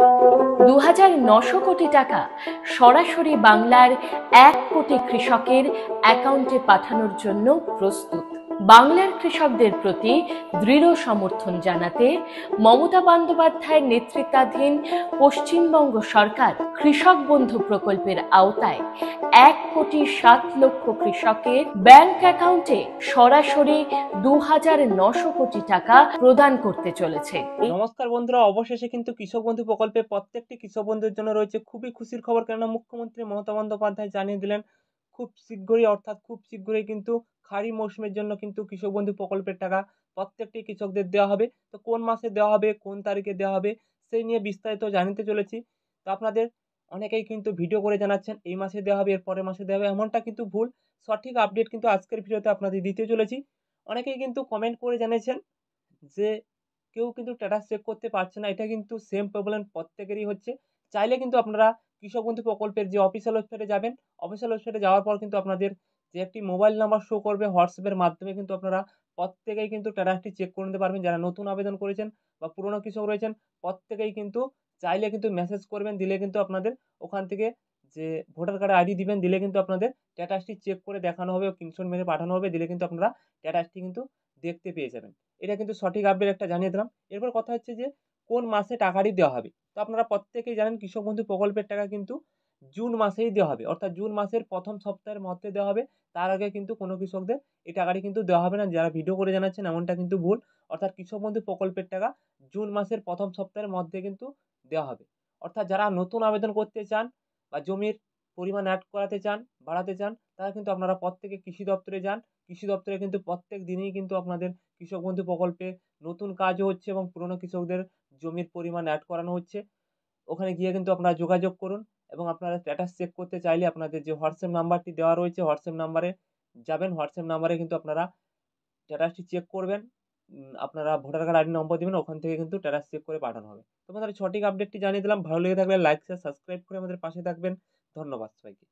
২,৯০০ কোটি টাকা সরাসরি বাংলার ১ কোটি কৃষকের অ্যাকাউন্টে পাঠানোর জন্য প্রস্তুত। বাংলার কৃষকদের প্রতি দৃঢ় সমর্থন জানাতে মমতা বন্দ্যোপাধ্যায়ের নেতৃত্বাধীন পশ্চিমবঙ্গ সরকার কৃষক বন্ধু প্রকল্পের আওতায় ১,৭,০০,০০০ কৃষকের ব্যাংক অ্যাকাউন্টে সরাসরি ২,৯০০ কোটি টাকা প্রদান করতে চলেছে। নমস্কার বন্ধুরা, অবশেষে কিন্তু কৃষক বন্ধু প্রকল্পে প্রত্যেকটি কৃষক বন্ধুর জন্য রয়েছে খুবই খুশির খবর। কেননা মুখ্যমন্ত্রী মমতা বন্দ্যোপাধ্যায় জানিয়ে দিলেন খুব শীঘ্রই, অর্থাৎ খুব শীঘ্রই কিন্তু খারিফ মৌসুমের জন্য কিন্তু কৃষক বন্ধু প্রকল্পের টাকা প্রত্যেকটি কৃষকদের দেওয়া হবে। তো কোন মাসে দেওয়া হবে, কোন তারিখে দেওয়া হবে, সেই নিয়ে বিস্তারিত জানাতে চলেছি। তো আপনাদের অনেকেই কিন্তু ভিডিও করে জানাচ্ছেন এই মাসে দেওয়া হবে, এর পরের মাসে দেওয়া হবে, এমনটা কিন্তু ভুল। সঠিক আপডেট কিন্তু আজকের ভিডিওতে আপনাদের দিতে চলেছি। অনেকেই কিন্তু কমেন্ট করে জানিয়েছেন যে কেউ কিন্তু স্ট্যাটাস চেক করতে পারছে না। এটা কিন্তু সেম প্রবলেম প্রত্যেকেরই হচ্ছে। চাইলে কিন্তু আপনারা কৃষক বন্ধু প্রকল্পের যে অফিসিয়াল ওয়েবসাইটে যাবেন, অফিসিয়াল ওয়েবসাইটে যাওয়ার পর কিন্তু আপনাদের যে একটি মোবাইল নাম্বার শো করবে হোয়াটসঅ্যাপের মাধ্যমে, কিন্তু আপনারা প্রত্যেকেই কিন্তু স্ট্যাটাসটি চেক করে নিতে পারবেন। যারা নতুন আবেদন করেছেন বা পুরনো কৃষক রয়েছেন, প্রত্যেকেই কিন্তু চাইলে কিন্তু মেসেজ করবেন, দিলে কিন্তু আপনাদের ওখান থেকে যে ভোটার কার্ডের আইডি দিবেন, দিলে কিন্তু আপনাদের স্ট্যাটাসটি চেক করে দেখানো হবে, স্ক্রিনশট মেরে পাঠানো হবে, দিলে কিন্তু আপনারা স্ট্যাটাসটি কিন্তু দেখতে পেয়ে যাবেন। এটা কিন্তু সঠিক আপডেট একটা জানিয়ে দিলাম। এরপর কথা হচ্ছে যে কোন মাসে টাকাটি দেওয়া হবে। তো আপনারা প্রত্যেকেই জানেন কৃষক বন্ধু প্রকল্পের টাকা কিন্তু জুন মাসেই দেওয়া হবে, অর্থাৎ জুন মাসের প্রথম সপ্তাহের মধ্যে দেওয়া হবে। তার আগে কিন্তু কোনো কৃষকদের এই টাকাটি কিন্তু দেওয়া হবে না। যারা ভিডিও করে জানাচ্ছেন এমনটা কিন্তু ভুল। অর্থাৎ কৃষক বন্ধু প্রকল্পের টাকা জুন মাসের প্রথম সপ্তাহের মধ্যে কিন্তু দেওয়া হবে। অর্থাৎ যারা নতুন আবেদন করতে চান বা জমির পরিমাণ অ্যাড করাতে চান, বাড়াতে চান, তারা কিন্তু আপনারা প্রত্যেকে কৃষি দপ্তরে যান। কৃষি দপ্তরে কিন্তু প্রত্যেক দিনই কিন্তু আপনাদের কৃষক বন্ধু প্রকল্পে নতুন কাজও হচ্ছে এবং পুরনো কৃষকদের জমির পরিমাণ অ্যাড করানো হচ্ছে। ওখানে গিয়ে কিন্তু আপনারা যোগাযোগ করুন এবং আপনারা স্ট্যাটাস চেক করতে চাইলে আপনাদের যে হোয়াটসঅ্যাপ নাম্বারটি দেওয়া রয়েছে, হোয়াটসঅ্যাপ নাম্বারে যাবেন। হোয়াটসঅ্যাপ নাম্বারে কিন্তু আপনারা স্ট্যাটাসটি চেক করবেন। আপনারা ভোটার কার্ড আইডি নম্বর দিবেন, ওখান থেকে কিন্তু স্ট্যাটাস চেক করে পাঠানো হবে। তোমাদের সঠিক আপডেটটি জানিয়ে দিলাম। ভালো লেগে থাকলে লাইক, শেয়ার, সাবস্ক্রাইব করে আমাদের পাশে থাকবেন। ধন্যবাদ সবাইকে।